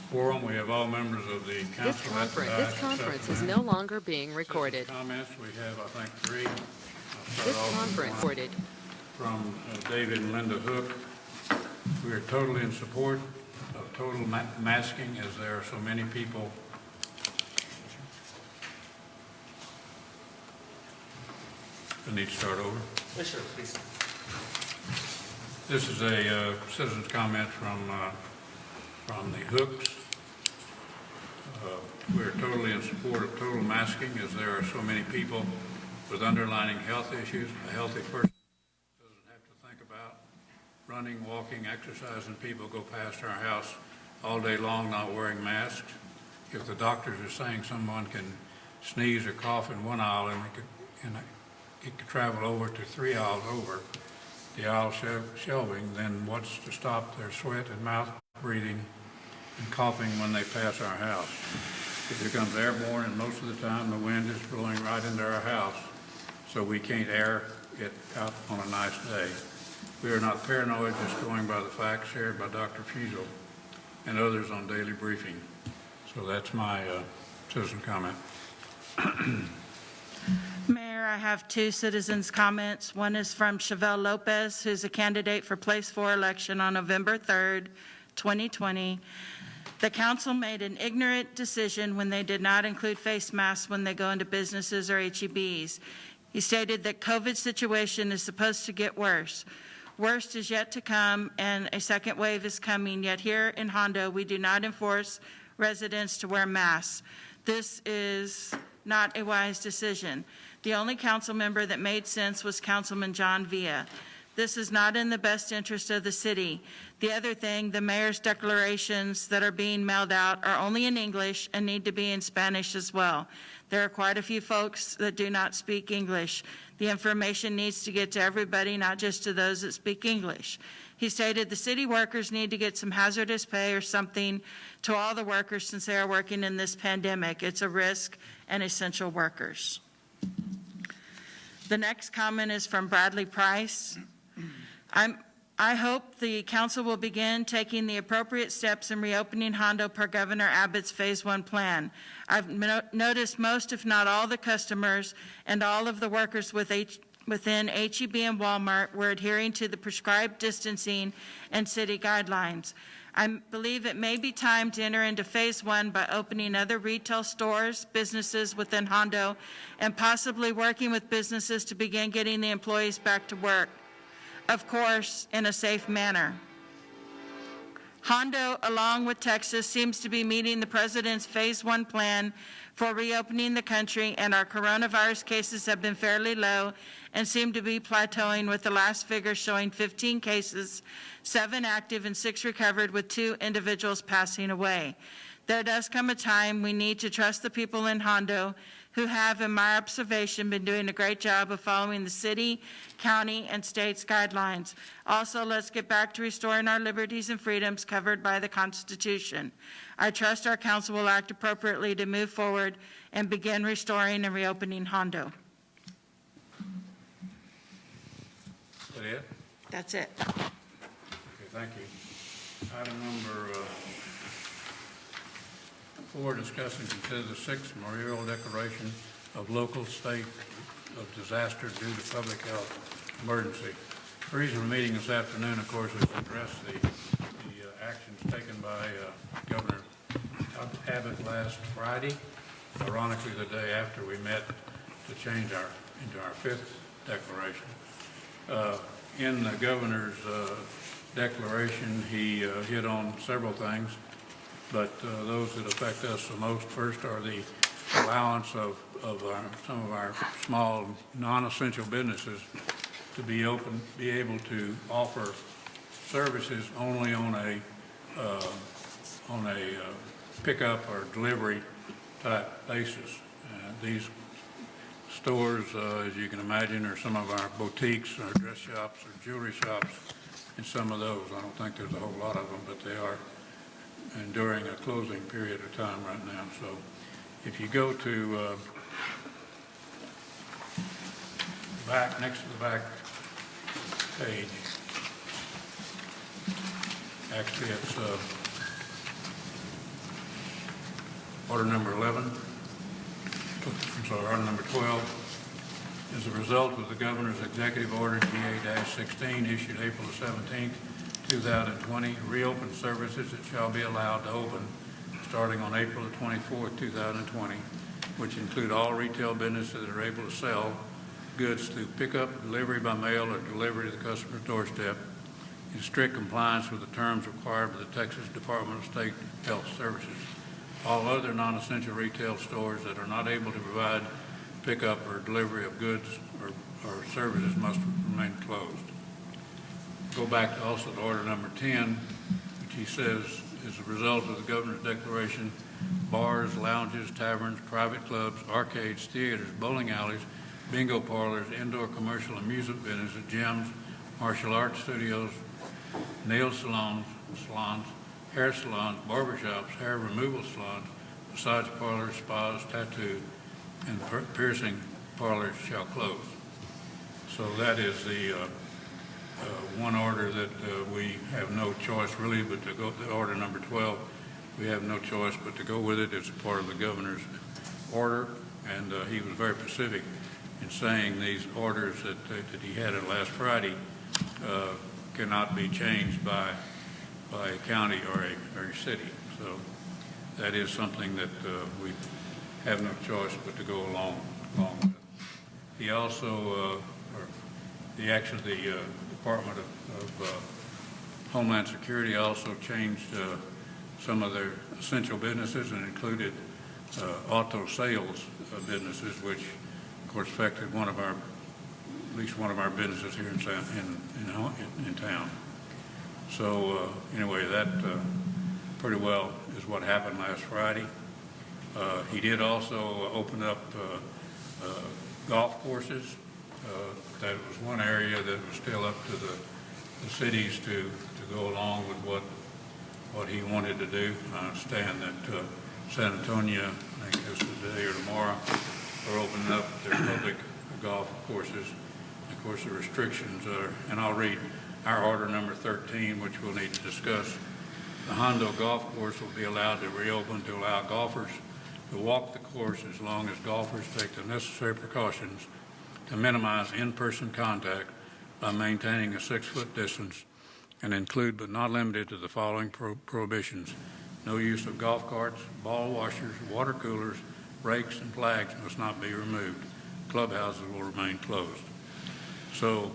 Forum, we have all members of the council at the This conference is no longer being recorded. Comments, we have, I think, three. I'll This start off with conference one recorded. from David and Linda Hook. We are totally in support of total masking, as there are so many people. I need to start over. Yes, sir, please. This is a citizen's comment from the Hooks. We are totally in support of total masking, as there are so many people with underlying health issues. A healthy person doesn't have to think about running, walking, exercising. People go past our house all day long not wearing masks. If the doctors are saying someone can sneeze or cough in one aisle and it could travel over to 3 aisles over the aisle shelving, then what's to stop their sweat and mouth breathing and coughing when they pass our house? It becomes airborne, and most of the time the wind is blowing right into our house, so we can't air it out on a nice day. We are not paranoid, just going by the facts shared by Dr. Fusel and others on Daily Briefing. So that's my citizen comment. Mayor, I have two citizens' comments. One is from Chevelle Lopez, who's a candidate for Place 4 election on November 3rd, 2020. The council made an ignorant decision when they did not include face masks when they go into businesses or HEBs. He stated that COVID situation is supposed to get worse. Worst is yet to come, and a second wave is coming, yet here in Hondo, we do not enforce residents to wear masks. This is not a wise decision. The only council member that made sense was Councilman John Villa. This is not in the best interest of the city. The other thing, the mayor's declarations that are being mailed out are only in English and need to be in Spanish as well. There are quite a few folks that do not speak English. The information needs to get to everybody, not just to those that speak English. He stated the city workers need to get some hazardous pay or something to all the workers since they are working in this pandemic. It's a risk and essential workers. The next comment is from Bradley Price. I hope the council will begin taking the appropriate steps in reopening Hondo per Governor Abbott's Phase 1 plan. I've noticed most, if not all, the customers and all of the workers within HEB and Walmart were adhering to the prescribed distancing and city guidelines. I believe it may be time to enter into Phase 1 by opening other retail stores, businesses within Hondo, and possibly working with businesses to begin getting the employees back to work. Of course, in a safe manner. Hondo, along with Texas, seems to be meeting the President's Phase 1 plan for reopening the country, and our coronavirus cases have been fairly low and seem to be plateauing, with the last figure showing 15 cases, 7 active and 6 recovered, with 2 individuals passing away. There does come a time we need to trust the people in Hondo who have, in my observation, been doing a great job of following the city, county, and state's guidelines. Also, let's get back to restoring our liberties and freedoms covered by the Constitution. I trust our council will act appropriately to move forward and begin restoring and reopening Hondo. Is that it? That's it. Okay, thank you. Item number 4, discuss and consider the 6th Memorial Declaration of Local State of Disaster due to public health emergency. The reason for the meeting this afternoon, of course, is to address the actions taken by Governor Abbott last Friday, ironically the day after we met to change into our 5th declaration. In the governor's declaration, he hit on several things, but those that affect us the most first are the allowance of some of our small non-essential businesses to be able to offer services only on a pickup or delivery type basis. These stores, as you can imagine, are some of our boutiques, our dress shops, or jewelry shops, and some of those. I don't think there's a whole lot of them, but they are enduring a closing period of time right now. So if you go to next to the back page, actually it's Order number 11, order number 12, is a result of the Governor's Executive Order GA-16 issued April the 17th, 2020, reopen services that shall be allowed to open starting on April the 24th, 2020, which include all retail businesses that are able to sell goods through pickup, delivery by mail, or delivery to the customer's doorstep in strict compliance with the terms required by the Texas Department of State Health Services. All other non-essential retail stores that are not able to provide pickup or delivery of goods or services must remain closed. Go back to also to order number 10, which he says is a result of the Governor's declaration, bars, lounges, taverns, private clubs, arcades, theaters, bowling alleys, bingo parlors, indoor commercial amusement businesses, gyms, martial arts studios, nail salons, hair salons, barbershops, hair removal salons, massage parlors, spas, tattoo, and piercing parlors shall close. So that is the one order that we have no choice really but to go to order number 12. We have no choice but to go with it. It's a part of the Governor's order, and he was very specific in saying these orders that he had it last Friday cannot be changed by a county or a city. So that is something that we have no choice but to go along with. He also, the Department of Homeland Security also changed some of their essential businesses and included auto sales businesses, which of course affected at least one of our businesses here in town. So anyway, that pretty well is what happened last Friday. He did also open up golf courses. That was one area that was still up to the cities to go along with what he wanted to do. I understand that San Antonio, I think this is today or tomorrow, are opening up their public golf courses. Of course, the restrictions are, and I'll read our order number 13, which we'll need to discuss. The Hondo Golf Course will be allowed to reopen to allow golfers to walk the course as long as golfers take the necessary precautions to minimize in-person contact by maintaining a 6-foot distance and include but not limited to the following prohibitions. No use of golf carts, ball washers, water coolers, rakes, and flags must not be removed. Clubhouses will remain closed. So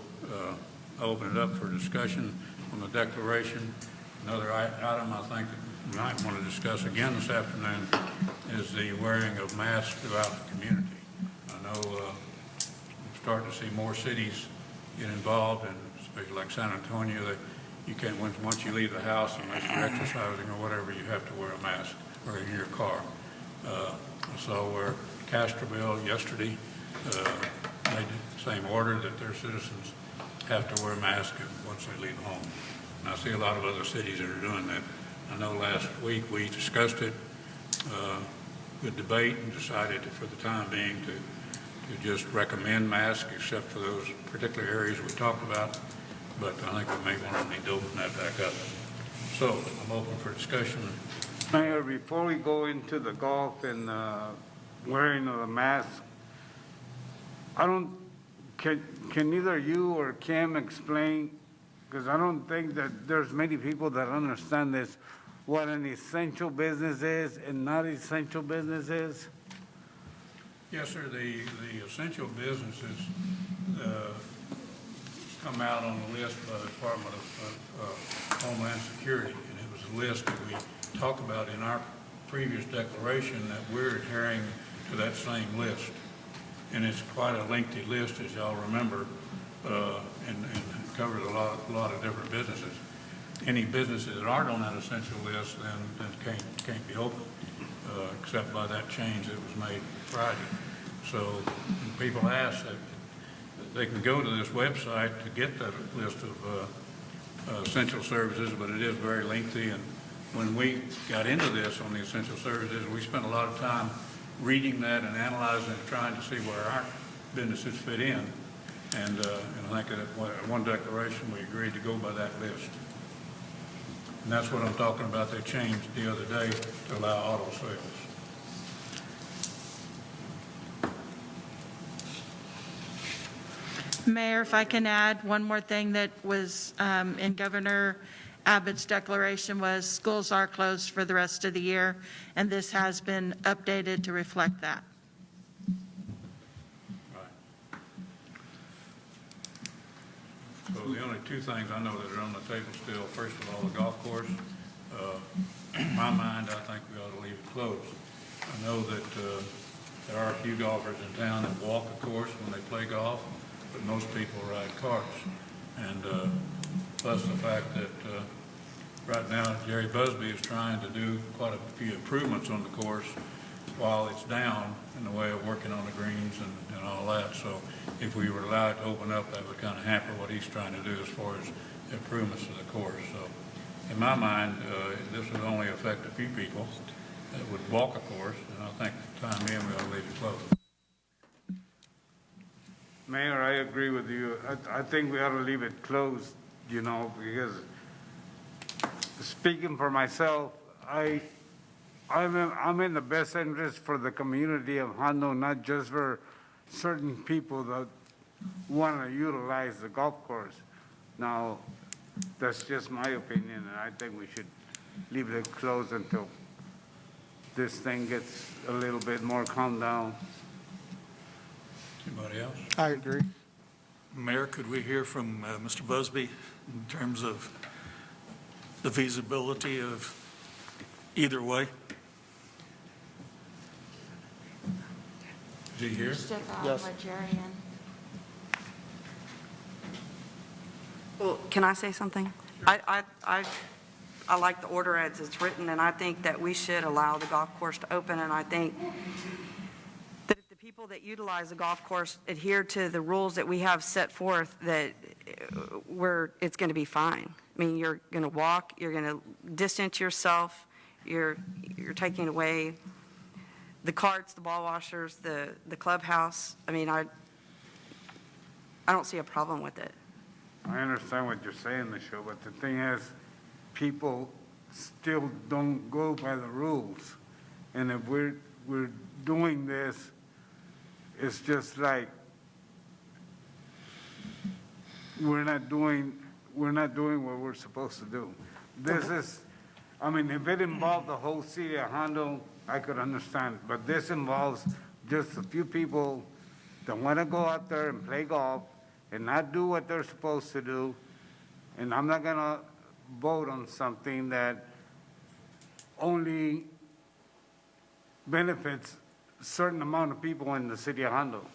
I open it up for discussion on the declaration. Another item I think that we might want to discuss again this afternoon is the wearing of masks throughout the community. I know we're starting to see more cities get involved, and especially like San Antonio, that you can't, once you leave the house, unless you're exercising or whatever, you have to wear a mask or in your car. So where Castroville yesterday made the same order that their citizens have to wear masks once they leave home. And I see a lot of other cities that are doing that. I know last week we discussed it with debate and decided for the time being to just recommend masks except for those particular areas we talked about. But I think we may want to need to open that back up. So I'm open for discussion. Mayor, before we go into the golf and wearing of the mask, can either you or Kim explain, because I don't think that there's many people that understand this, what an essential business is and not essential business is? Yes, sir. The essential businesses come out on the list by the Department of Homeland Security, and it was a list that we talked about in our previous declaration that we're adhering to that same list. And it's quite a lengthy list, as y'all remember, and covers a lot of different businesses. Any businesses that aren't on that essential list then can't be open, except by that change that was made Friday. So when people ask that they can go to this website to get that list of essential services, but it is very lengthy. And when we got into this on the essential services, we spent a lot of time reading that and analyzing it, trying to see where our businesses fit in. And I think that one declaration we agreed to go by that list. And that's what I'm talking about. They changed the other day to allow auto sales. Mayor, if I can add one more thing that was in Governor Abbott's declaration was schools are closed for the rest of the year, and this has been updated to reflect that. Right. So the only two things I know that are on the table still, first of all, the golf course. In my mind, I think we ought to leave it closed. I know that there are a few golfers in town that walk the course when they play golf, but most people ride carts. And plus the fact that right now Jerry Busby is trying to do quite a few improvements on the course while it's down in the way of working on the greens and all that. So if we were allowed to open up, that would kind of hamper what he's trying to do as far as improvements to the course. So in my mind, this would only affect a few people that would walk a course, and I think for the time being we ought to leave it closed. Mayor, I agree with you. I think we ought to leave it closed, you know, because speaking for myself, I'm in the best interest for the community of Hondo, not just for certain people that want to utilize the golf course. Now, that's just my opinion, and I think we should leave it closed until this thing gets a little bit more calmed down. Anybody else? I agree. Mayor, could we hear from Mr. Busby in terms of the feasibility of either way? Is he here? Yes. Well, can I say something? I like the order as it's written, and I think that we should allow the golf course to open, and I think that if the people that utilize the golf course adhere to the rules that we have set forth, that it's going to be fine. I mean, you're going to walk, you're going to distance yourself, you're taking away the carts, the ball washers, the clubhouse. I mean, I don't see a problem with it. I understand what you're saying, Michelle, but the thing is, people still don't go by the rules. And if we're doing this, it's just like we're not doing what we're supposed to do. This is, I mean, if it involved the whole city of Hondo, I could understand, but this involves just a few people that want to go out there and play golf and not do what they're supposed to do. And I'm not gonna vote on something that only benefits a certain amount of people in the city of Hondo.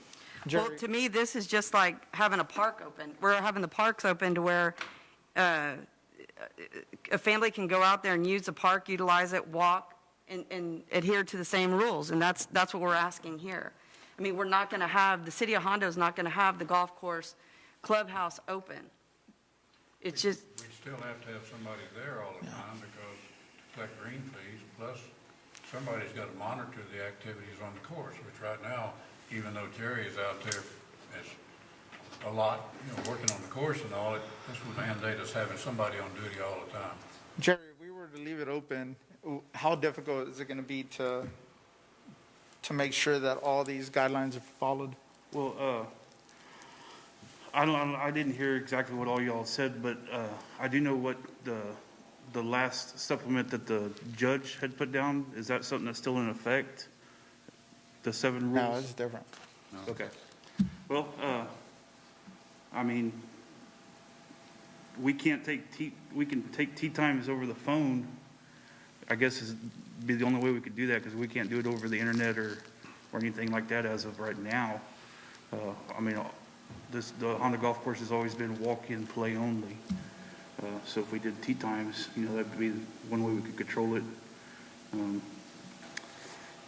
Well, to me, this is just like having a park open. We're having the parks open to where a family can go out there and use the park, utilize it, walk, and adhere to the same rules. And that's what we're asking here. I mean, we're not going to have, the city of Hondo is not going to have the golf course clubhouse open. It's just, We still have to have somebody there all the time because to collect green fees, plus somebody's got to monitor the activities on the course, which right now, even though Jerry is out there as a lot, working on the course and all, this would mandate us having somebody on duty all the time. Jerry, if we were to leave it open, how difficult is it going to be to make sure that all these guidelines are followed? Well, I didn't hear exactly what all y'all said, but I do know what the last supplement that the judge had put down. Is that something that's still in effect? The 7 rules? No, it's different. Okay. Well, I mean, we can take tee times over the phone. I guess is be the only way we could do that because we can't do it over the internet or anything like that as of right now. I mean, the Honda golf course has always been walk-in play only. So if we did tee times, that would be one way we could control it.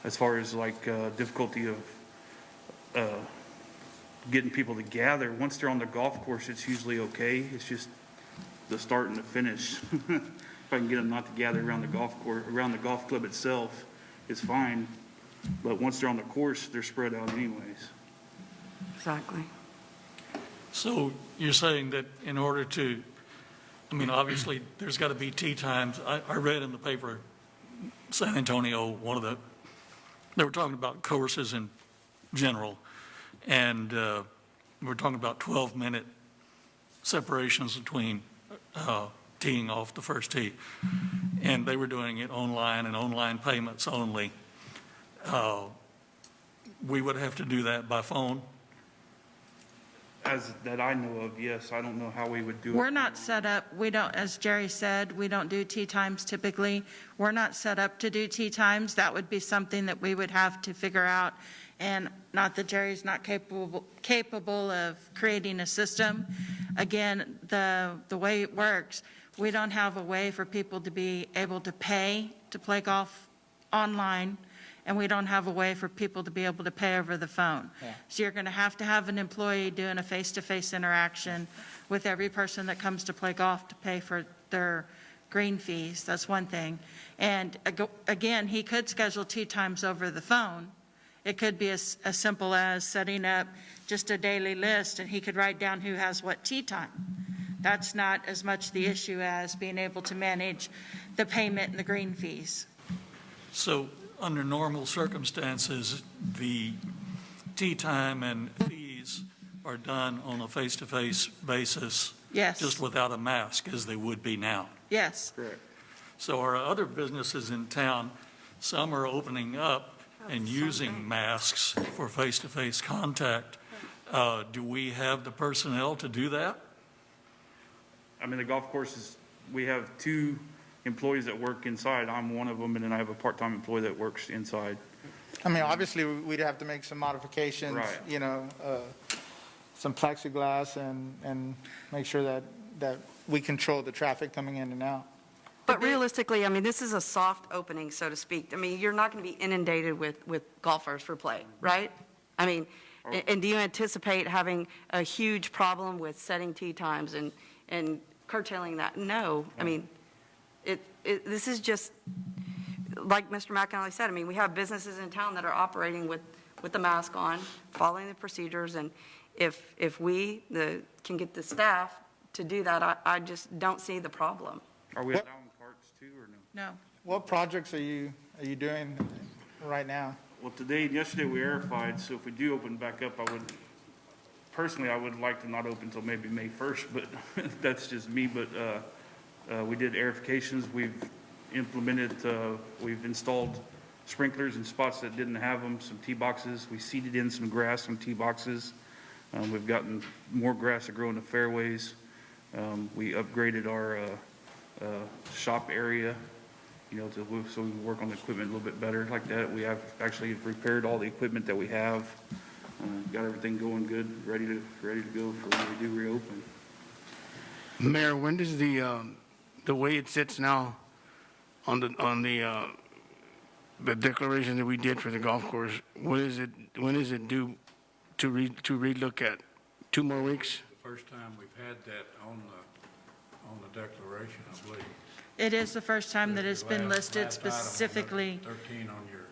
As far as like difficulty of getting people to gather, once they're on the golf course, it's usually okay. It's just the start and the finish. If I can get them not to gather around the golf course, around the golf club itself, it's fine. But once they're on the course, they're spread out anyways. exactly. So you're saying that in order to, I mean, obviously, there's got to be tee times. I read in the paper, San Antonio, they were talking about courses in general, and we're talking about 12-minute separations between teeing off the first tee. And they were doing it online and online payments only. We would have to do that by phone. As that I know of, yes. I don't know how we would do it. We're not set up, we don't, as Jerry said, we don't do tee times typically. We're not set up to do tee times. That would be something that we would have to figure out. And not that Jerry's not capable of creating a system. Again, the way it works, we don't have a way for people to be able to pay to play golf online, and we don't have a way for people to be able to pay over the phone. So you're going to have an employee doing a face-to-face interaction with every person that comes to play golf to pay for their green fees. That's one thing. And again, he could schedule tee times over the phone. It could be as simple as setting up just a daily list, and he could write down who has what tee time. That's not as much the issue as being able to manage the payment and the green fees. So under normal circumstances, the tee time and fees are done on a face-to-face basis. Yes. Just without a mask, as they would be now. Yes. Correct. So our other businesses in town, some are opening up and using masks for face-to-face contact. Do we have the personnel to do that? I mean, the golf courses, we have 2 employees that work inside. I'm one of them, and then I have a part-time employee that works inside. I mean, obviously, we'd have to make some modifications, Right. you know, some plexiglass and make sure that we control the traffic coming in and out. But realistically, I mean, this is a soft opening, so to speak. I mean, you're not going to be inundated with golfers for play, right? I mean, and do you anticipate having a huge problem with setting tee times and curtailing that? No. I mean, this is just, like Mr. McAnally said, I mean, we have businesses in town that are operating with the mask on, following the procedures, and if we can get the staff to do that, I just don't see the problem. Are we What- allowing carts too, or no? No. What projects are you doing right now? Well, today and yesterday we airified, so if we do open back up, personally, I would like to not open until maybe May 1st, but that's just me. But we did airifications, we've implemented, we've installed sprinklers in spots that didn't have them, some tee boxes. We seeded in some grass on tee boxes. We've gotten more grass to grow in the fairways. We upgraded our shop area, you know, so we can work on the equipment a little bit better like that. We have actually repaired all the equipment that we have. Got everything going good, ready to go for when we do reopen. Mayor, when does the way it sits now on the declaration that we did for the golf course, when is it due to relook at? 2 more weeks? The first time we've had that on the declaration, I believe. It is the first time that it's been Last listed item on number specifically. 13 on your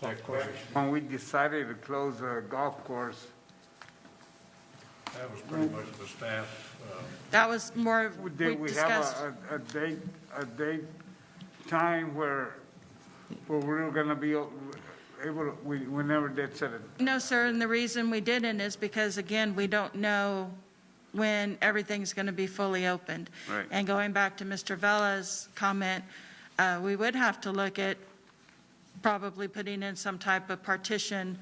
declaration. When we decided to close the golf course, That was pretty much the staff, That was more, we did we discussed. have a date, time where we were gonna be able to, we never did set it. No, sir, and the reason we didn't is because, again, we don't know when everything's going to be fully opened. Right. And going back to Mr. Vella's comment, we would have to look at probably putting in some type of partition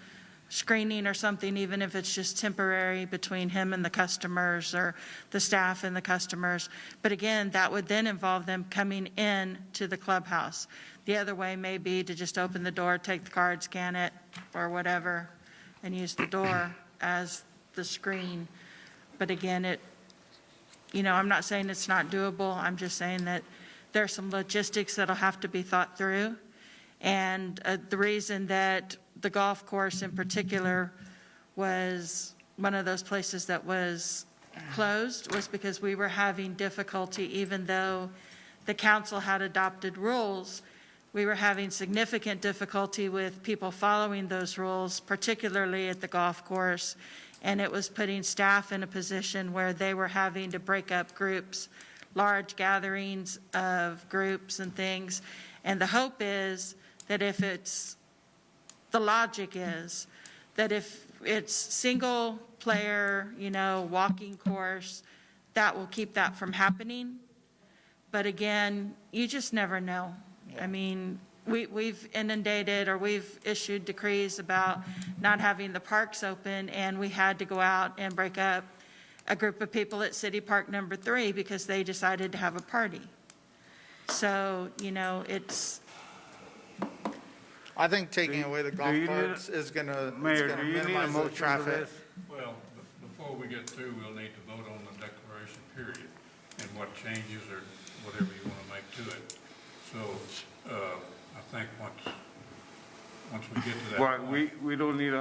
screening or something, even if it's just temporary between him and the customers or the staff and the customers. But again, that would then involve them coming in to the clubhouse. The other way may be to just open the door, take the card, scan it, or whatever, and use the door as the screen. But again, I'm not saying it's not doable. I'm just saying that there's some logistics that'll have to be thought through. And the reason that the golf course in particular was one of those places that was closed was because we were having difficulty, even though the council had adopted rules, we were having significant difficulty with people following those rules, particularly at the golf course. And it was putting staff in a position where they were having to break up groups, large gatherings of groups and things. And the hope is that the logic is that if it's single player, walking course, that will keep that from happening. But again, you just never know. I mean, we've inundated, or we've issued decrees about not having the parks open, and we had to go out and break up a group of people at City Park number 3 because they decided to have a party. So, it's, I think taking away the golf do you need carts is gonna, it's Mayor, gonna do you need a minimize the motion for traffic. this? Well, before we get through, we'll need to vote on the declaration period and what changes or whatever you want to make to it. So, I think once we get to that Well, point, we don't need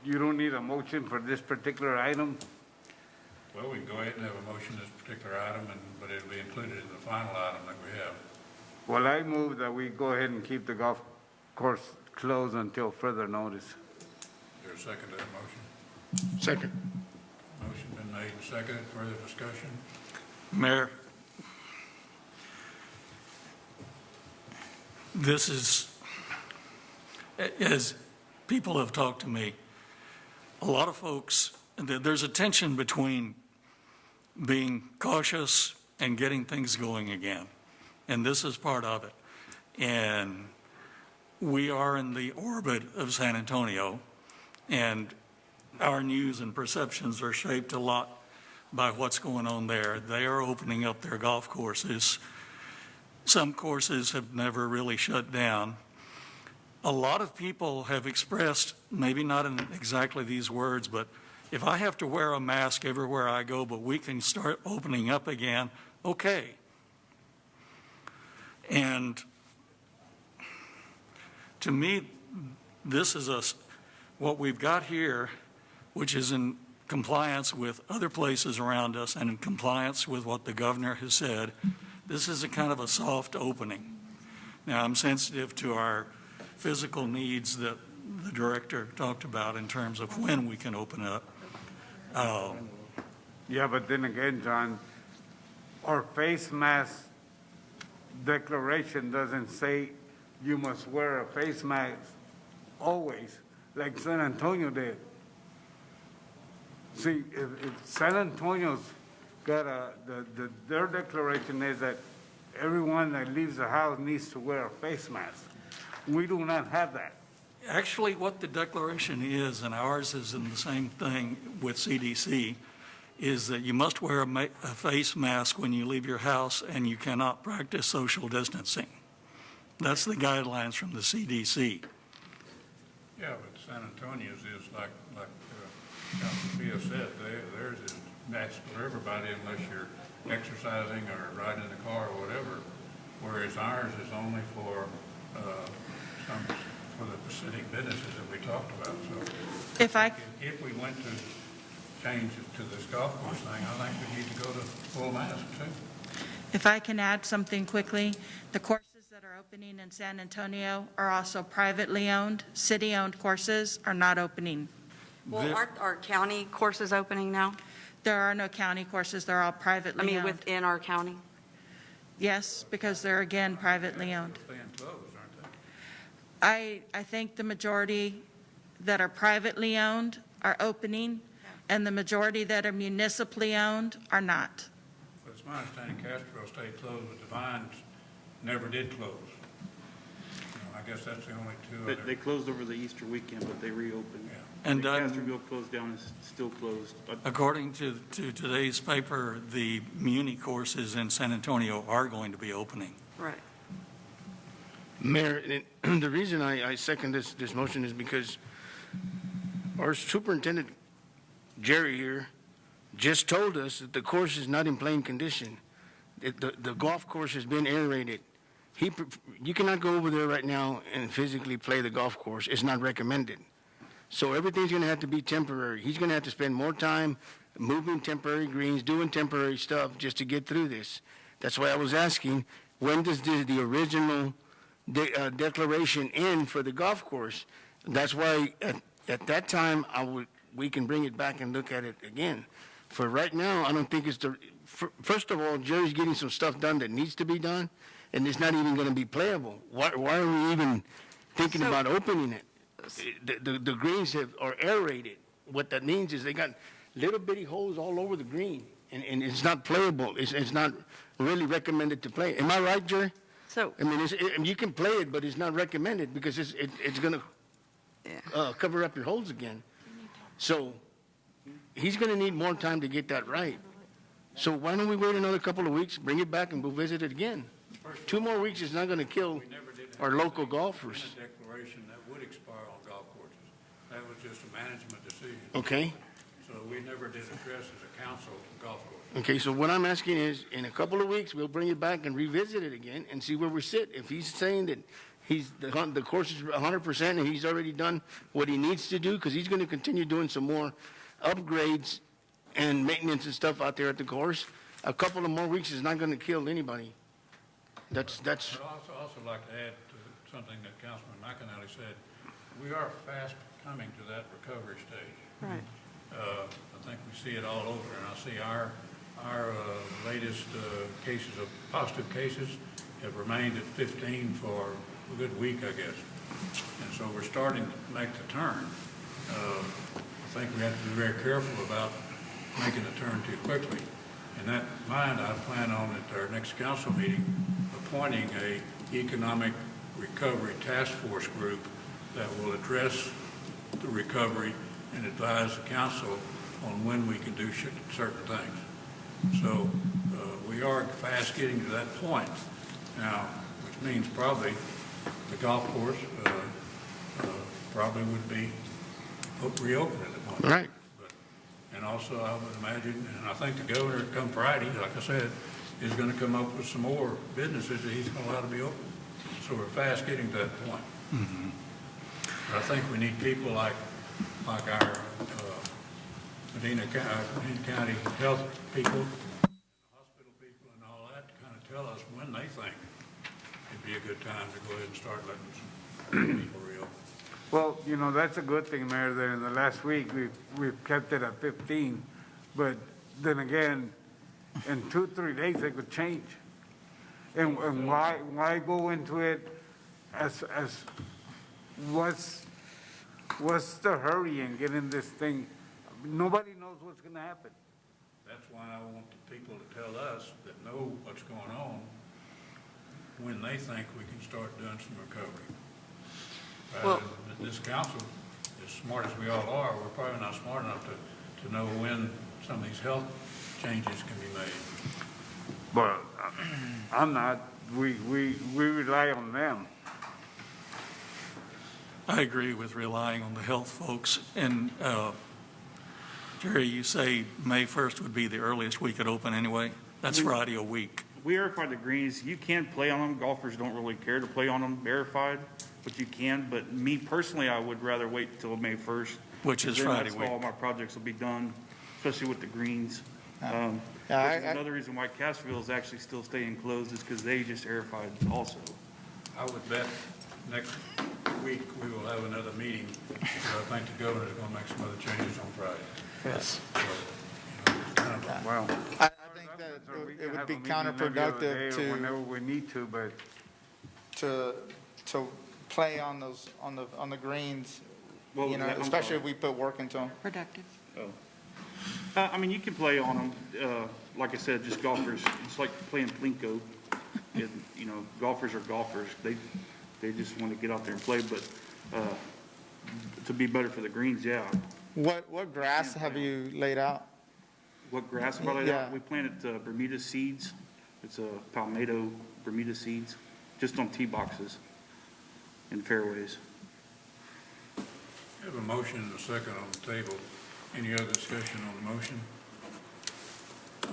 you don't need a motion for this particular item? well, we can go ahead and have a motion on this particular item, but it'll be included in the final item that we have. Well, I move that we go ahead and keep the golf course closed until further notice. Is there a second to that motion? Second. Motion been made and seconded. Further discussion? Mayor, this is, as people have talked to me, a lot of folks, there's a tension between being cautious and getting things going again. And this is part of it. And we are in the orbit of San Antonio, and our news and perceptions are shaped a lot by what's going on there. They are opening up their golf courses. Some courses have never really shut down. A lot of people have expressed, maybe not in exactly these words, but if I have to wear a mask everywhere I go, but we can start opening up again, okay. And to me, this is what we've got here, which is in compliance with other places around us and in compliance with what the governor has said. This is a kind of a soft opening. Now, I'm sensitive to our physical needs that the director talked about in terms of when we can open up. Yeah, but then again, John, our face mask declaration doesn't say you must wear a face mask always, like San Antonio did. See, if San Antonio's got their declaration is that everyone that leaves the house needs to wear a face mask. We do not have that. Actually, what the declaration is, and ours is in the same thing with CDC, is that you must wear a face mask when you leave your house and you cannot practice social distancing. That's the guidelines from the CDC. Yeah, but San Antonio's is like Council Pia said, theirs is mask for everybody unless you're exercising or riding in the car or whatever, whereas ours is only for for the specific businesses that we talked about. So if we went to change it to this golf course thing, I think we need to go to full mask too. If I can add something quickly, the courses that are opening in San Antonio are also privately owned. City-owned courses are not opening. Well, aren't our county courses opening now? There are no county courses, they're all I privately mean, owned. within our county? Yes, because they're again privately owned. Staying closed, aren't they? I think the majority that are privately owned are opening, and the majority that are municipally owned are not. But it's my understanding Castro stayed closed, but Divine never did close. I guess that's the only two other. They closed over the Easter weekend, but they reopened. Yeah. And The Castroville closed down is still closed. according to today's paper, the Muni courses in San Antonio are going to be opening. Right. Mayor, the reason I second this motion is because our superintendent, Jerry here, just told us that the course is not in plain condition. The golf course has been aerated. You cannot go over there right now and physically play the golf course. It's not recommended. So everything's going to have to be temporary. He's going to have to spend more time moving temporary greens, doing temporary stuff just to get through this. That's why I was asking, when does the original declaration end for the golf course? That's why at that time we can bring it back and look at it again. For right now, I don't think it's first of all, Jerry's getting some stuff done that needs to be done, and it's not even going to be playable. Why are we even thinking about opening it? The greens are aerated. What that means is they got little bitty holes all over the green, and it's not playable. It's not really recommended to play. Am I right, Jerry? So, I mean, you can play it, but it's not recommended because it's gonna cover up your holes again. So he's gonna need more time to get that right. So why don't we wait another couple of weeks, bring it back, and we'll visit it again? 2 more weeks is not gonna kill our local golfers. A declaration that would expire on golf courses. That was just a management decision. Okay? So we never did address as a council golf course. Okay, so what I'm asking is, in a couple of weeks, we'll bring it back and revisit it again and see where we sit. If he's saying that the course is 100% and he's already done what he needs to do, because he's going to continue doing some more upgrades and maintenance and stuff out there at the course, a couple of more weeks is not going to kill anybody. That's, I'd also like to add to something that Councilman McAnally said. We are fast coming to that recovery stage. right. I think we see it all over, and I see our latest cases of positive cases have remained at 15 for a good week, I guess. And so we're starting to make the turn. I think we have to be very careful about making the turn too quickly. In that mind, I plan on at our next council meeting appointing a economic recovery task force group that will address the recovery and advise the council on when we can do certain things. So we are fast getting to that point now, which means probably the golf course probably would be reopened at the point. right. And also, I would imagine, and I think the governor, come Friday, like I said, is going to come up with some more businesses that he's going to allow to be open. So we're fast getting to that point. But I think we need people like our Medina County health people, hospital people and all that to kind of tell us when they think it'd be a good time to go ahead and start letting some people reopen. Well, you know, that's a good thing, Mayor, that in the last week, we've kept it at 15. But then again, in 2-3 days, it could change. And why go into it as what's the hurry in getting this thing? Nobody knows what's going to happen. That's why I want the people to tell us that know what's going on when they think we can start doing some recovery. Well- This council, as smart as we all are, we're probably not smart enough to know when some of these health changes can be made. But I'm not. We rely on them. I agree with relying on the health folks. And Jerry, you say May 1st would be the earliest we could open anyway? That's Friday a week. We verified the greens. You can play on them. Golfers don't really care to play on them verified, but you can. But me personally, I would rather wait till May 1st. Which is Then Friday that's week. all my projects will be done, especially with the greens. Yeah, Which is another reason why Castroville is actually still staying closed is because they just verified also. I would bet next week we will have another meeting, because I think the governor's going to make some other changes on Friday. Yes. So, kind of Well, I think that it would be counterproductive whenever we need to, but to play on those, on the greens, What you was know, that? I'm especially sorry. if we put work into them. Productive. I mean, you can play on them. Like I said, just golfers, it's like playing Plinko. You know, golfers are golfers. They just want to get out there and play, but to be better for the greens, yeah. What grass have you laid out? What grass about like Yeah. that? We planted Bermuda seeds. It's a palmetto Bermuda seeds, just on tee boxes and fairways. We have a motion and a second on the table. Any other discussion on the motion?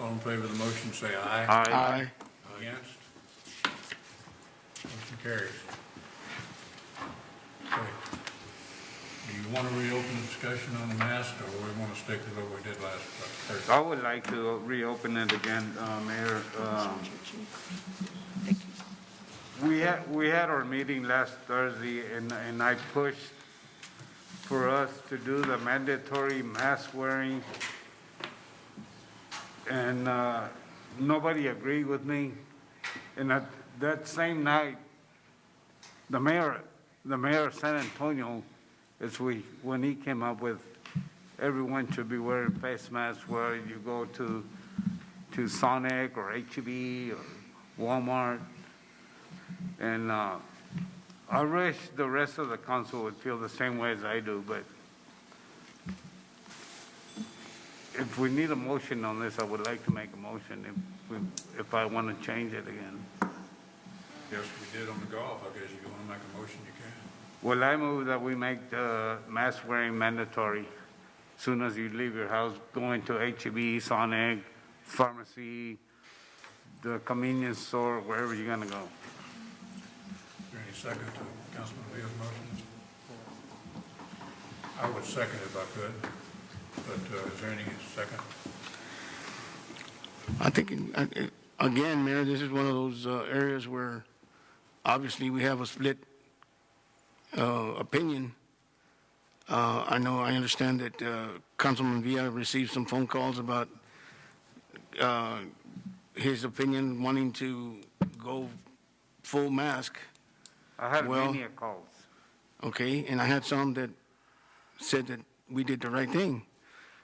All in favor of the motion, say aye. Aye. Against? Motion carries. Okay. Do you want to reopen the discussion on the mask, or we want to stick with what we did last Thursday? I would like to reopen it again, Mayor. We had our meeting last Thursday, and I pushed for us to do the mandatory mask wearing, and nobody agreed with me. And that same night, the mayor of San Antonio, when he came up with everyone should be wearing face masks where you go to Sonic or H-E-B or Walmart. And I wish the rest of the council would feel the same way as I do, but if we need a motion on this, I would like to make a motion if I want to change it again. Yes, we did on the golf. I guess if you want to make a motion, you can. Well, I move that we make the mask wearing mandatory as soon as you leave your house, going to H-E-B, Sonic, pharmacy, the convenience store, wherever you're gonna go. Is there any second to Councilman Leo's motion? I would second if I could, but is there any second? I think, again, Mayor, this is one of those areas where obviously we have a split opinion. I understand that Councilman Villa received some phone calls about his opinion wanting to go full mask. I had Well- many calls. Okay, and I had some that said that we did the right thing.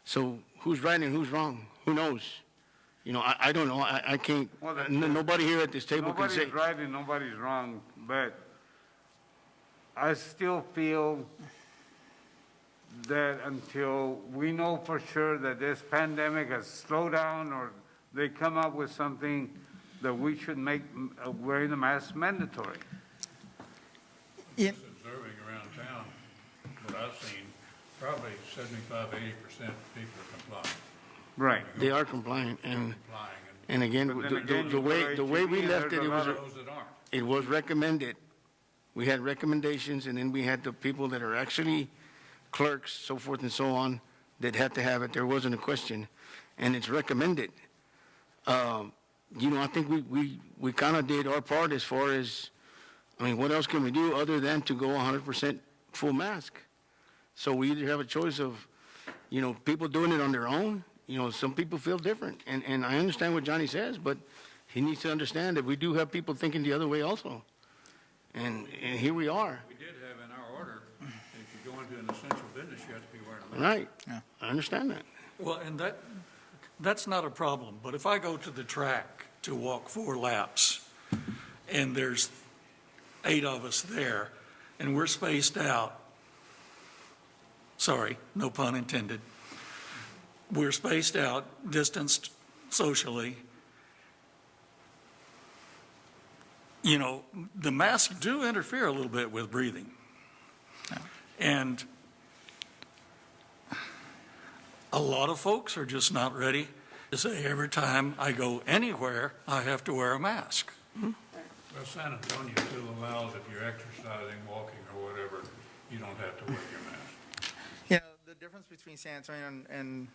So who's right and who's wrong? Who knows? You know, I don't know. I can't, Well, nobody here at this table can say. Nobody's right and nobody's wrong, but I still feel that until we know for sure that this pandemic has slowed down or they come up with something, that we should make wearing the mask mandatory. Yeah. Just observing around town, what I've seen, probably 75–80% people are complying. Right. They are compliant, and Complying, and again, But then again, the way we HEB, left it, there's a lot and those that aren't. it was recommended. We had recommendations, and then we had the people that are actually clerks, so forth and so on, that had to have it. There wasn't a question, and it's recommended. You know, I think we kind of did our part as far as, I mean, what else can we do other than to go 100% full mask? So we either have a choice of, you know, people doing it on their own. You know, some people feel different, and I understand what Johnny says, but he needs to understand that we do have people thinking the other way also. And here we are. We did have in our order, if you go into an essential business, you have to be wearing a mask. Right. Yeah. I understand that. Well, and that's not a problem, but if I go to the track to walk 4 laps, and there's 8 of us there, and we're spaced out, sorry, no pun intended, we're spaced out, distanced socially, you know, the masks do interfere a little bit with breathing. And a lot of folks are just not ready to say every time I go anywhere, I have to wear a mask. Well, San Antonio still allows if you're exercising, walking, or whatever, you don't have to wear your mask. You know, the difference between San Antonio and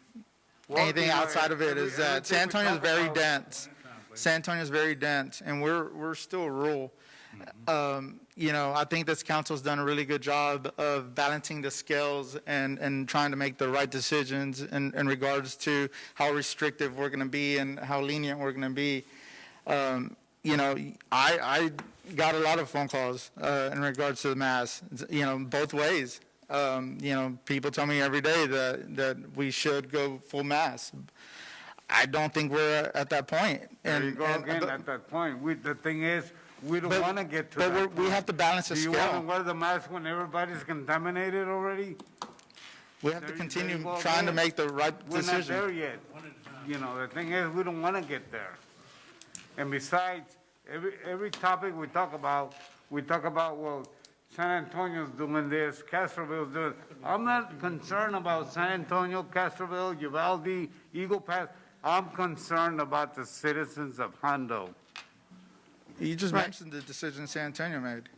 Walking, anything outside of it is that San everything we Antonio is talk very about- dense. San Antonio is very dense, and we're still rural. You know, I think this council's done a really good job of balancing the scales and trying to make the right decisions in regards to how restrictive we're going to be and how lenient we're going to be. You know, I got a lot of phone calls in regards to the mask, you know, both ways. You know, people tell me every day that we should go full mask. I don't think we're at that point. There you go again, at that point. The thing is, we don't want to get to that But we point. have to balance the Do you want to scale. wear the mask when everybody's contaminated already? We have to There continue you go trying to again. make the right We're not there decision. yet. You know, the thing is, we don't want to get there. And besides, every topic we talk about, well, San Antonio's doing this, Castroville's doing. I'm not concerned about San Antonio, Castroville, Uvalde, Eagle Pass. I'm concerned about the citizens of Hondo. You just mentioned the decision San Antonio made.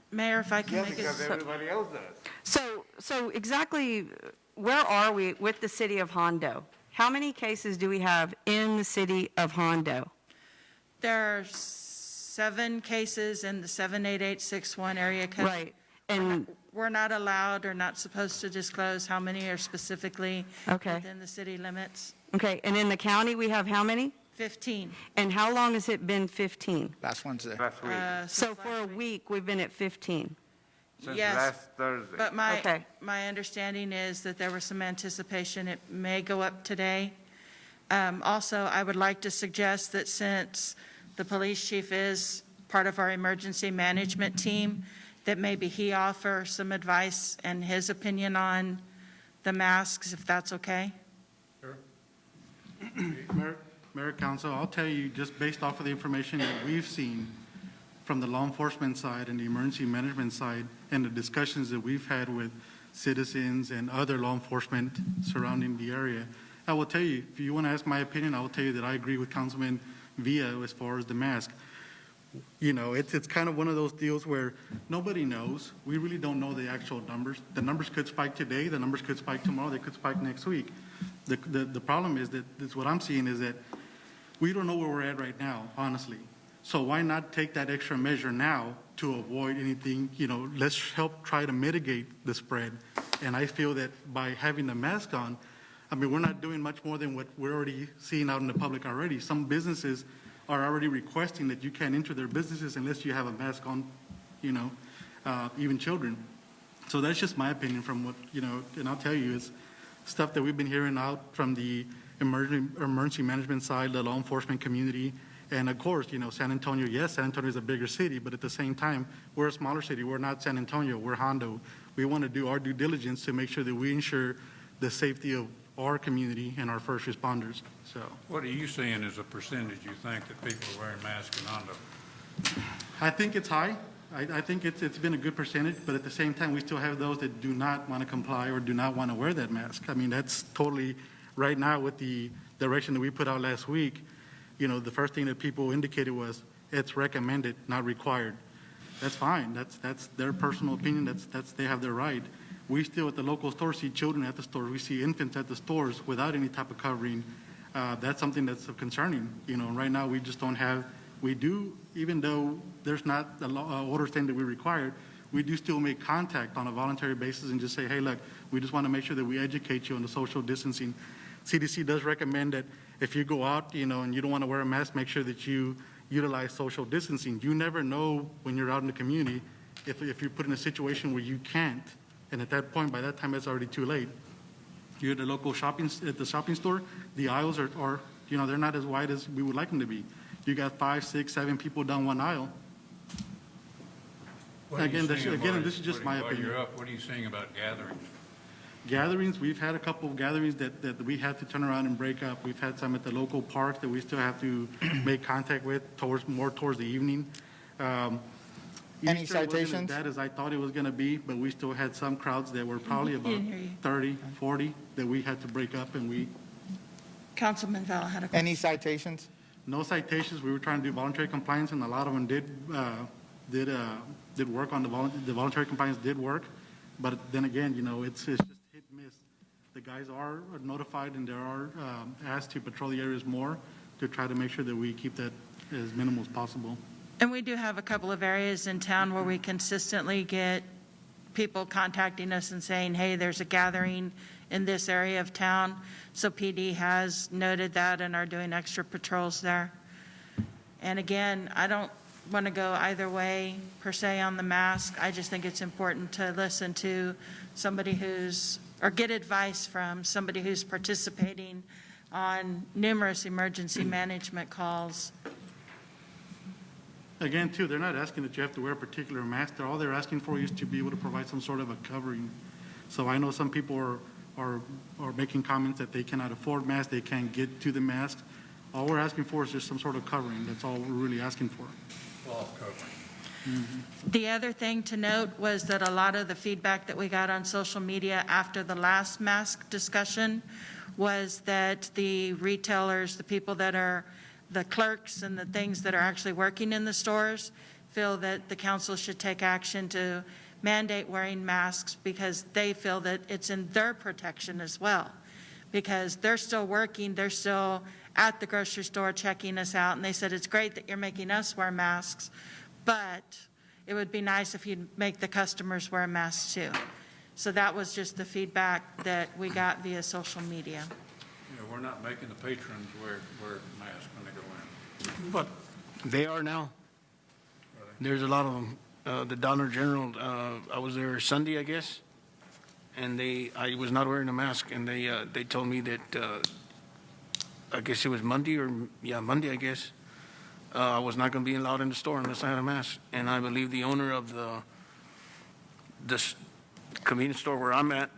Mayor, if I can Yeah, make because a, everybody else does. So exactly, where are we with the city of Hondo? How many cases do we have in the city of Hondo? there are 7 cases in the 78861 area code. Right, and, We're not allowed or not supposed to disclose how many are specifically Okay. within the city limits. okay, and in the county, we have how many? 15. And how long has it been 15? Last Wednesday. Last week. So since for a last week, we've been at 15. since Yes, last Thursday. But Okay. my understanding is that there was some anticipation it may go up today. Also, I would like to suggest that since the police chief is part of our emergency management team, that maybe he offer some advice and his opinion on the masks, if that's okay? Mayor, Council, I'll tell you, just based off of the information that we've seen from the law enforcement side and the emergency management side, and the discussions that we've had with citizens and other law enforcement surrounding the area, I will tell you, if you want to ask my opinion, I will tell you that I agree with Councilman Villa as far as the mask. You know, it's kind of one of those deals where nobody knows. We really don't know the actual numbers. The numbers could spike today, the numbers could spike tomorrow, they could spike next week. The problem is that, that's what I'm seeing is that we don't know where we're at right now, honestly. So why not take that extra measure now to avoid anything, you know, let's help try to mitigate the spread. And I feel that by having the mask on, I mean, we're not doing much more than what we're already seeing out in the public already. Some businesses are already requesting that you can't enter their businesses unless you have a mask on, you know, even children. So that's just my opinion from what, you know, and I'll tell you, it's stuff that we've been hearing out from the emergency management side, the law enforcement community, and of course, you know, San Antonio, yes, San Antonio is a bigger city, but at the same time, we're a smaller city. We're not San Antonio, we're Hondo. We want to do our due diligence to make sure that we ensure the safety of our community and our first responders, so. What are you seeing as a percentage you think that people are wearing masks in Hondo? I think it's high. I think it's been a good percentage, but at the same time, we still have those that do not want to comply or do not want to wear that mask. I mean, that's totally, right now with the direction that we put out last week, you know, the first thing that people indicated was it's recommended, not required. That's fine. That's their personal opinion. That's they have their right. We still at the local store see children at the stores. We see infants at the stores without any type of covering. That's something that's concerning. You know, right now we just don't have. We do, even though there's not a order thing that we require, we do still make contact on a voluntary basis and just say, hey, look, we just want to make sure that we educate you on the social distancing. CDC does recommend that if you go out, you know, and you don't want to wear a mask, make sure that you utilize social distancing. You never know when you're out in the community if you're put in a situation where you can't, and at that point, by that time, it's already too late. You're at the local shopping store, the aisles are, you know, they're not as wide as we would like them to be. You got 5, 6, 7 people down one aisle. What are you Again, seeing this is just my while opinion. you're up, what are you seeing about gatherings? Gatherings, we've had a couple of gatherings that we had to turn around and break up. We've had some at the local park that we still have to make contact with more towards the evening. Any Easter wasn't citations? as bad as I thought it was going to be, but we still had some crowds that were probably about Didn't hear you. 30, 40 that we had to break up, and Councilman Vella had a question. Any citations? no citations. We were trying to do voluntary compliance, and a lot of them did work on the voluntary compliance did work. But then again, you know, it's just hit and miss. The guys are notified and they are asked to patrol the areas more to try to make sure that we keep that as minimal as possible. And we do have a couple of areas in town where we consistently get people contacting us and saying, hey, there's a gathering in this area of town. So PD has noted that and are doing extra patrols there. And again, I don't want to go either way per se on the mask. I just think it's important to listen to somebody or get advice from somebody who's participating on numerous emergency management calls. Again, too, they're not asking that you have to wear a particular mask. All they're asking for is to be able to provide some sort of a covering. So I know some people are making comments that they cannot afford masks, they can't get to the mask. All we're asking for is just some sort of covering. That's all we're really asking for. Cloth covering. The other thing to note was that a lot of the feedback that we got on social media after the last mask discussion was that the retailers, the people that are the clerks and the things that are actually working in the stores feel that the council should take action to mandate wearing masks because they feel that it's in their protection as well. Because they're still working, they're still at the grocery store checking us out, and they said it's great that you're making us wear masks, but it would be nice if you'd make the customers wear masks too. So that was just the feedback that we got via social media. You know, we're not making the patrons wear masks when they go in. But They are now. There's a lot of them the Dollar General, I was there Sunday, I guess, and I was not wearing a mask, and they told me that, I guess it was Monday Monday, I guess, I was not going to be allowed in the store unless I had a mask. And I believe the owner of this convenience store where I'm at,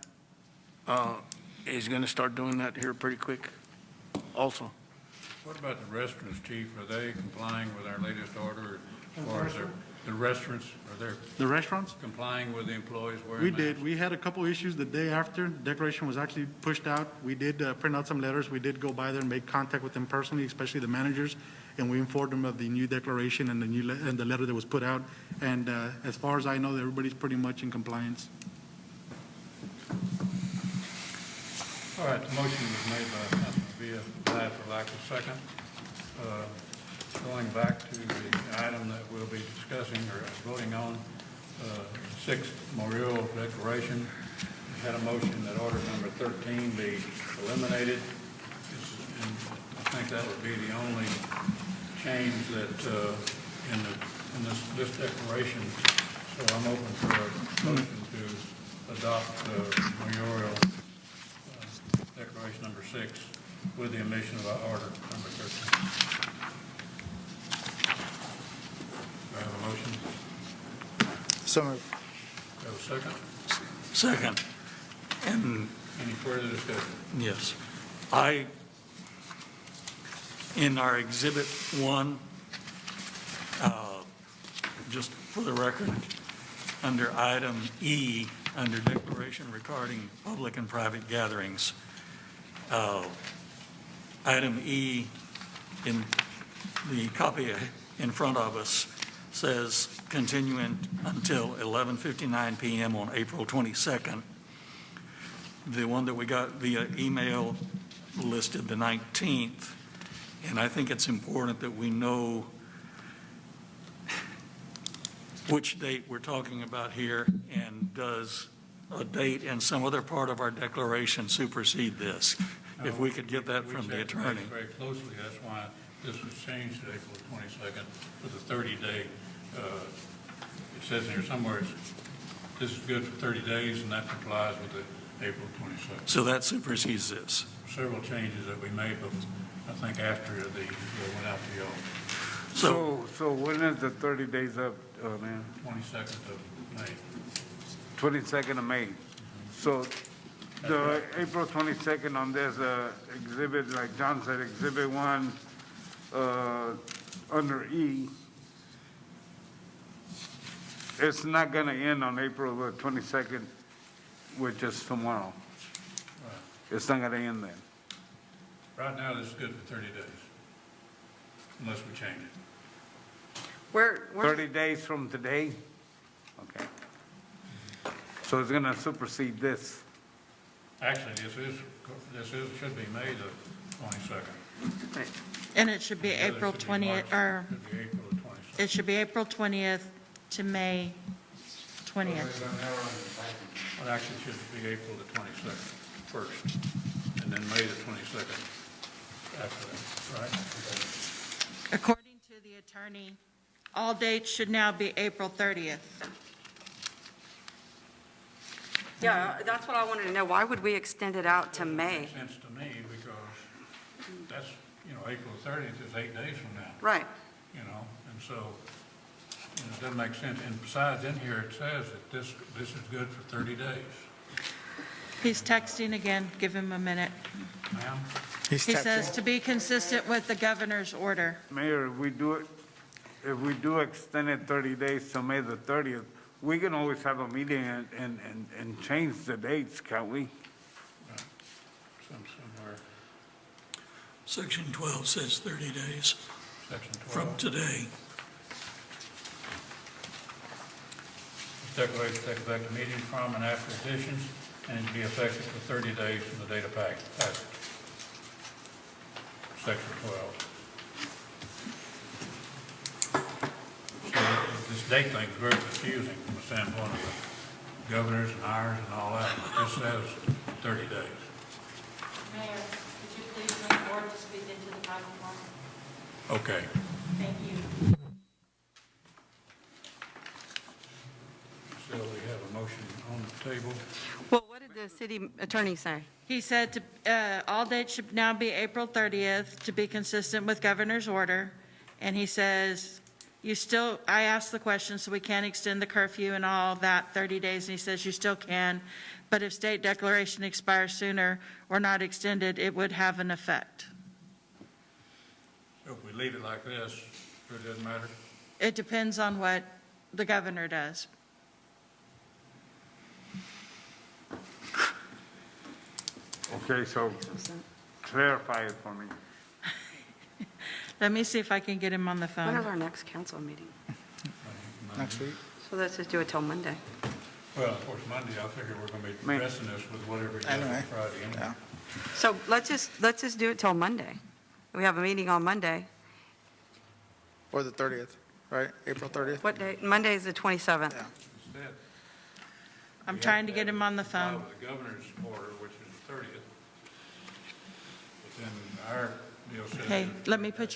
is going to start doing that here pretty quick also. What about the restaurants, Chief? Are they complying with our latest order as far as the restaurants? Are they The restaurants? complying with the employees wearing We masks? did. We had a couple issues the day after declaration was actually pushed out. We did print out some letters. We did go by there and make contact with them personally, especially the managers, and we informed them of the new declaration and and the letter that was put out. And as far as I know, everybody's pretty much in compliance. All right, the motion was made by Councilman Villa, died for lack of second. Going back to the item that we'll be discussing or voting on, sixth memorial declaration. We had a motion that order number 13 be eliminated. And I think that would be the only change that in this declaration. So I'm open for a motion to adopt memorial declaration number 6 with the omission of order number 13. Do I have a motion? So moved. Do I have a second? Second. And Any further discussion? yes, in our Exhibit 1, just for the record, under item E, under declaration regarding public and private gatherings, item E in the copy in front of us says continuing until 11:59 p.m. on April 22nd. The one that we got via email listed the 19th, and I think it's important that we know which date we're talking about here, and does a date in some other part of our declaration supersede this? If we could get that from the We checked attorney. very closely, that's why this was changed to April 22nd for the 30-day. It says in here somewhere, this is good for 30 days, and that complies with the April 22nd. So that supersedes this. Several changes that we made, but I think after they went out to y'all, So when is the 30 days up, man? 22nd of May. 22nd of May. So the April 22nd on this exhibit, like John said, Exhibit 1, under E, it's not going to end on April the 22nd, which is tomorrow. It's not going to end then. Right now, this is good for 30 days, unless we change it. We're 30 days from today? Okay. So it's going to supersede this. Actually, should be May the 22nd. And it should be The other April should be 20th, March. or Should be April the 22nd. it should be April 20th to May 20th. Well, actually, it should be April the 22nd first, and then May the 22nd after that, right? According to the attorney, all dates should now be April 30th. Yeah, that's what I wanted to know. Why would we extend it out to May? Makes sense to me, because that's, April 30th is 8 days from now, Right. and so, it doesn't make sense. And besides, in here, it says that this is good for 30 days. He's texting again. Give him a minute. Ma'am? He's He texting. says to be consistent with the governor's order. Mayor, if we do extend it 30 days to May the 30th, we can always have a meeting and change the dates, can't we? Somewhere, Section 12 says 30 days section 12. from today. This declaration takes back the meeting from and after additions, and to be effective for 30 days from the date of passage. Section 12. So this date thing is very confusing from the standpoint of the governors and ours and all that. This says 30 days. Mayor, could you please bring forward to speak into the microphone? Okay. Thank you. Still, we have a motion on the table. Well, what did the city attorney say? He said all dates should now be April 30th to be consistent with governor's order. And he says, I asked the question, so we can't extend the curfew and all that 30 days. And he says, you still can, but if state declaration expires sooner or not extended, it would have an effect. So if we leave it like this, it doesn't matter? It depends on what the governor does. Okay, so clarify it for me. Let me see if I can get him on the When is phone. our next council meeting? Next week. So let's just do it till Monday. Well, of course, Monday, I figure we're going to be addressing this with whatever you do Anyway, on Friday. Anyway. yeah. So let's just do it till Monday. We have a meeting on Monday. Or the 30th, right? April 30th? What day? Monday is the 27th. Yeah. Instead, I'm we trying to have get him on the comply phone. with the governor's order, which is the 30th. But then our deal says. Okay, that- let me put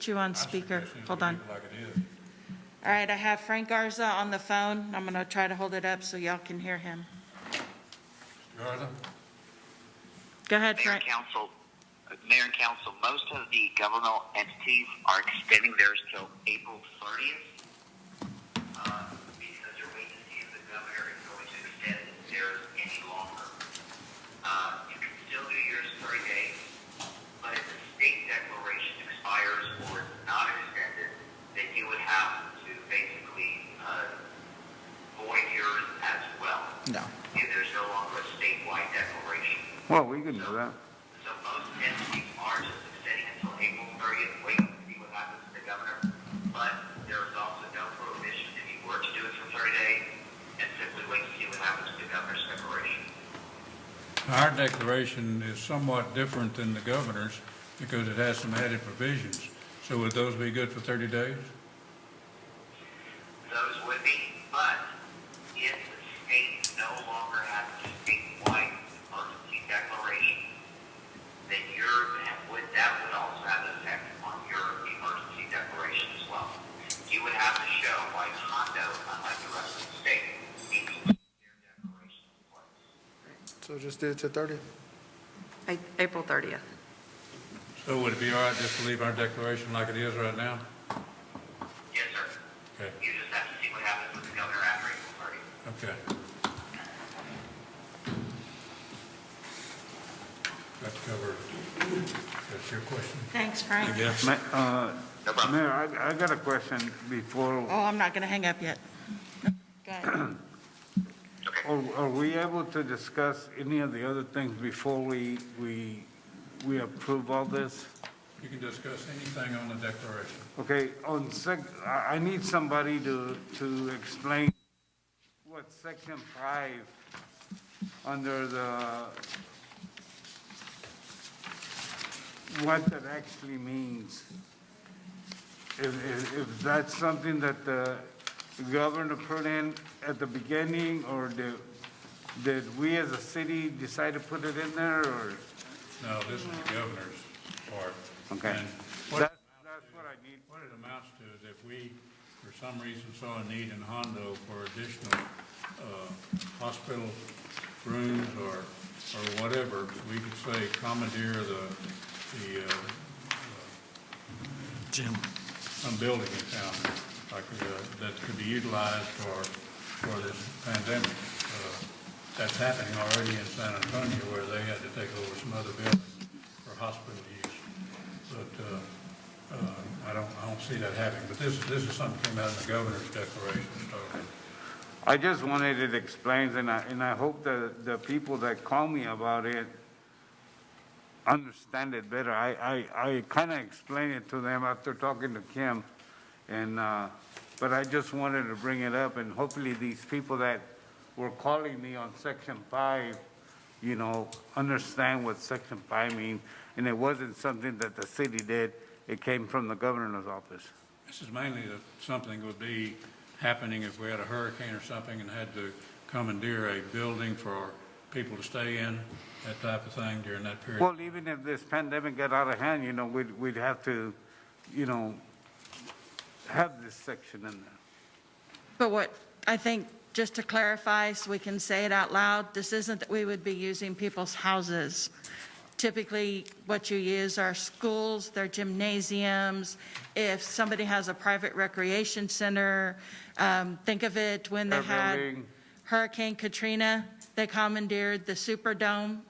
you on I speaker. suggest Hold we on. leave it like it is. All right, I have Frank Garza on the phone. I'm going to try to hold it up so y'all can hear him. Mr. Garza? Go ahead, Mayor Frank. Mayor and Council, most of the governmental entities are extending theirs till April 30th because they're waiting to see if the governor is going to extend theirs any longer. You can still do yours 30 days, but if the state declaration expires or is not extended, then you would have to basically void yours as well. No. If there's no longer a statewide declaration. Well, we can do that. So most entities are just extending until April 30th, waiting to see what happens to the governor. But there is also no prohibition if you were to do it for 30 days and simply wait to see what happens to the governor's declaration. Our declaration is somewhat different than the governor's because it has some added provisions. So would those be good for 30 days? Those would be, but if the state no longer has a statewide emergency declaration, then that would also have an effect on your emergency declaration as well. You would have to show why Hondo, unlike the rest of the state, needs to keep their declaration in place. So just do it to 30th. April 30th. So would it be all right just to leave our declaration like it is right now? Yes, sir. Okay. You just have to see what happens with the governor after April 30th. Okay. That covered, that's your question? Thanks, Frank. Yes. No problem. Mayor, I got a question before, Oh, I'm not going to hang up yet. Go ahead. are we able to discuss any of the other things before we approve all this? You can discuss anything on the declaration. Okay, I need somebody to explain what section 5 under what that actually means. If that's something that the governor put in at the beginning, or did we as a city decide to put it in there, or? No, this is the governor's part. Okay. And That's what I need. what it amounts to is if we, for some reason, saw a need in Hondo for additional hospital rooms or whatever, we could say commandeer the Jim? some building in town, like, that could be utilized for this pandemic. That's happening already in San Antonio, where they had to take over some other buildings for hospital use. But, I don't see that happening, but this is something that came out of the governor's declaration, so. I just wanted it explained, and I hope the people that call me about it understand it better. I kind of explained it to them after talking to Kim, but I just wanted to bring it up, and hopefully these people that were calling me on Section 5, understand what Section 5 means, and it wasn't something that the city did. It came from the governor's office. This is mainly that something would be happening if we had a hurricane or something and had to commandeer a building for people to stay in, that type of thing during that period. Well, even if this pandemic got out of hand, we'd have to, have this section in there. But what I think just to clarify, so we can say it out loud, this isn't that we would be using people's houses. Typically, what you use are schools, their gymnasiums. If somebody has a private recreation center, think of it when they Their had building. Hurricane Katrina, they commandeered the Superdome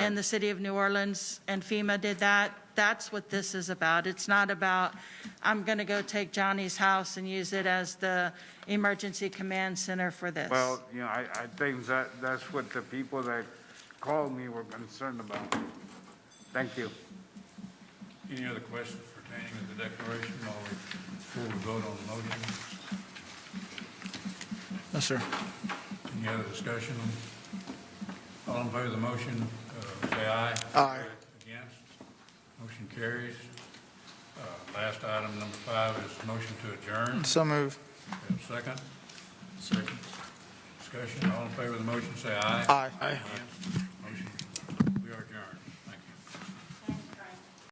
in the city of New Orleans, and FEMA did that. That's what this is about. It's not about, I'm going to go take Johnny's house and use it as the emergency command center for this. Well, you know, I think that's what the people that called me were concerned about. Thank you. Any other questions pertaining to the declaration before we vote on the motion? Yes, sir. Any other discussion? All in favor of the motion, say aye. Aye. Against? Motion carries. Last item, number 5, is motion to adjourn. So move. We have a second? Second. Discussion, all in favor of the motion, say aye. Aye. Against?